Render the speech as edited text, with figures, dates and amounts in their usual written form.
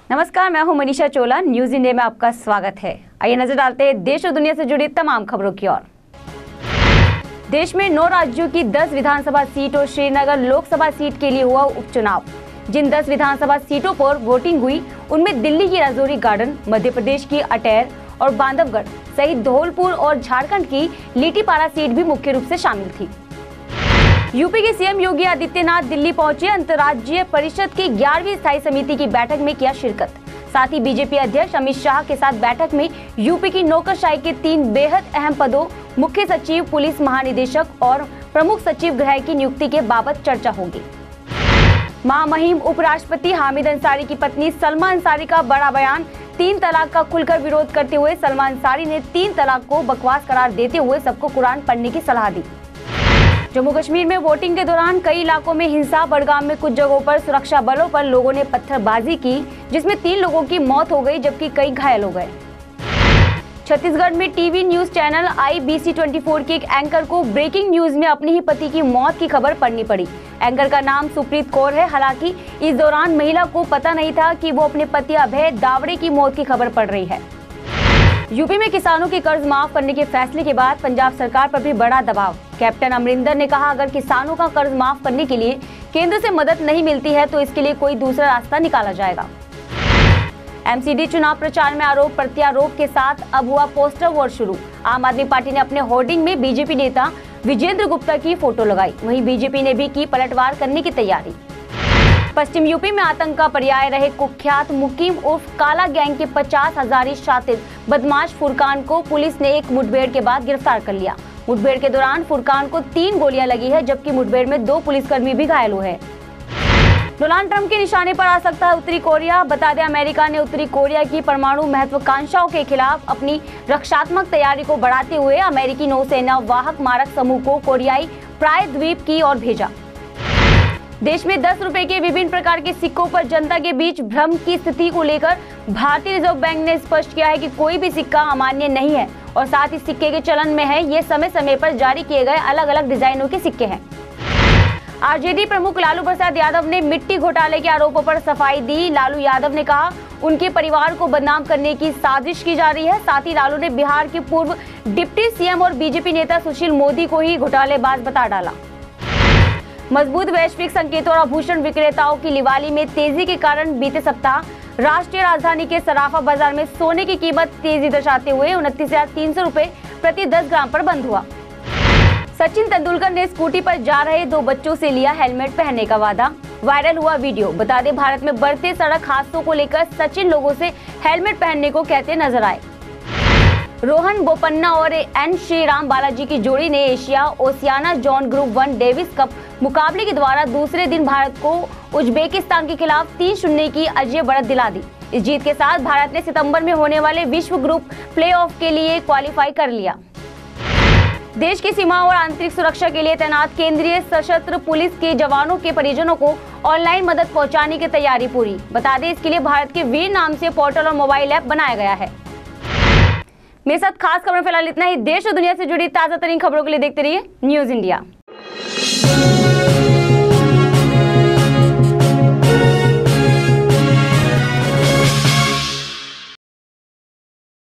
नमस्कार, मैं हूं मनीषा चोला। न्यूज इंडिया में आपका स्वागत है। आइए नजर डालते हैं देश और दुनिया से जुड़ी तमाम खबरों की ओर। देश में 9 राज्यों की 10 विधानसभा सीट और श्रीनगर लोकसभा सीट के लिए हुआ उपचुनाव। जिन 10 विधानसभा सीटों पर वोटिंग हुई उनमें दिल्ली की राजौरी गार्डन, मध्य प्रदेश की अटेर और बांधवगढ़ सहित धौलपुर और झारखंड की लीटीपाड़ा सीट भी मुख्य रूप से शामिल थी। यूपी के सीएम योगी आदित्यनाथ दिल्ली पहुंचे। अंतर्राज्यीय परिषद की 11वीं स्थायी समिति की बैठक में किया शिरकत। साथ ही बीजेपी अध्यक्ष अमित शाह के साथ बैठक में यूपी की नौकरशाही के 3 बेहद अहम पदों मुख्य सचिव, पुलिस महानिदेशक और प्रमुख सचिव गृह की नियुक्ति के बाबत चर्चा होगी। महामहिम उपराष्ट्रपति हामिद अंसारी की पत्नी सलमा अंसारी का बड़ा बयान। 3 तलाक का खुलकर विरोध करते हुए सलमा अंसारी ने 3 तलाक को बकवास करार देते हुए सबको कुरान पढ़ने की सलाह दी। जम्मू कश्मीर में वोटिंग के दौरान कई इलाकों में हिंसा। बड़गाम में कुछ जगहों पर सुरक्षा बलों पर लोगों ने पत्थरबाजी की, जिसमें 3 लोगों की मौत हो गई जबकि कई घायल हो गए। छत्तीसगढ़ में टीवी न्यूज चैनल IBC 24 के एक एंकर को ब्रेकिंग न्यूज में अपने ही पति की मौत की खबर पढ़नी पड़ी। एंकर का नाम सुप्रीत कौर है। हालांकि इस दौरान महिला को पता नहीं था कि वो अपने पति अभय दावड़े की मौत की खबर पढ़ रही है। यूपी में किसानों के कर्ज माफ करने के फैसले के बाद पंजाब सरकार पर भी बड़ा दबाव। कैप्टन अमरिंदर ने कहा, अगर किसानों का कर्ज माफ करने के लिए केंद्र से मदद नहीं मिलती है तो इसके लिए कोई दूसरा रास्ता निकाला जाएगा। MCD चुनाव प्रचार में आरोप प्रत्यारोप के साथ अब हुआ पोस्टर वॉर शुरू। आम आदमी पार्टी ने अपने होर्डिंग में बीजेपी नेता विजेंद्र गुप्ता की फोटो लगाई। वहीं बीजेपी ने भी की पलटवार करने की तैयारी। पश्चिम यूपी में आतंक का पर्याय रहे कुख्यात मुकीम उर्फ काला गैंग के 50 हजारी शातिर बदमाश फुरकान को पुलिस ने एक मुठभेड़ के बाद गिरफ्तार कर लिया। मुठभेड़ के दौरान फुरकान को 3 गोलियां लगी है, जबकि मुठभेड़ में 2 पुलिसकर्मी भी घायल हुए हैं। डोनाल्ड ट्रंप के निशाने पर आ सकता है उत्तरी कोरिया। बता दें, अमेरिका ने उत्तरी कोरिया की परमाणु महत्वाकांक्षाओं के खिलाफ अपनी रक्षात्मक तैयारी को बढ़ाते हुए अमेरिकी नौसेना वाहक मारक समूह को कोरियाई प्रायद्वीप की ओर भेजा। देश में 10 रुपए के विभिन्न प्रकार के सिक्कों पर जनता के बीच भ्रम की स्थिति को लेकर भारतीय रिजर्व बैंक ने स्पष्ट किया है कि कोई भी सिक्का अमान्य नहीं है और साथ ही सिक्के के चलन में है। ये समय समय पर जारी किए गए अलग अलग डिजाइनों के सिक्के हैं। RJD प्रमुख लालू प्रसाद यादव ने मिट्टी घोटाले के आरोपों पर सफाई दी। लालू यादव ने कहा, उनके परिवार को बदनाम करने की साजिश की जा रही है। साथ ही लालू ने बिहार के पूर्व डिप्टी CM और बीजेपी नेता सुशील मोदी को ही घोटालेबाज बता डाला। मजबूत वैश्विक संकेतों और आभूषण विक्रेताओं की लिवाली में तेजी के कारण बीते सप्ताह राष्ट्रीय राजधानी के सराफा बाजार में सोने की कीमत तेजी दर्शाते हुए 29,300 रुपए प्रति 10 ग्राम पर बंद हुआ। सचिन तेंदुलकर ने स्कूटी पर जा रहे 2 बच्चों से लिया हेलमेट पहनने का वादा। वायरल हुआ वीडियो। बता दें, भारत में बढ़ते सड़क हादसों को लेकर सचिन लोगों से हेलमेट पहनने को कहते नजर आए। रोहन बोपन्ना और N श्रीराम बालाजी की जोड़ी ने Asia Oceania zone group 1 Davis cup मुकाबले के द्वारा दूसरे दिन भारत को उज्बेकिस्तान के खिलाफ 3-0 की अजय बढ़त दिला दी। इस जीत के साथ भारत ने सितंबर में होने वाले विश्व ग्रुप प्लेऑफ के लिए क्वालिफाई कर लिया। देश की सीमा और आंतरिक सुरक्षा के लिए तैनात केंद्रीय सशस्त्र पुलिस के जवानों के परिजनों को ऑनलाइन मदद पहुंचाने की तैयारी पूरी। बता दें, इसके लिए भारत के वीर नाम से पोर्टल और मोबाइल ऐप बनाया गया है। मेरे साथ खास खबरें फिलहाल इतना ही। देश और दुनिया से जुड़ी ताजा तरीन खबरों के लिए देखते रहिए न्यूज इंडिया।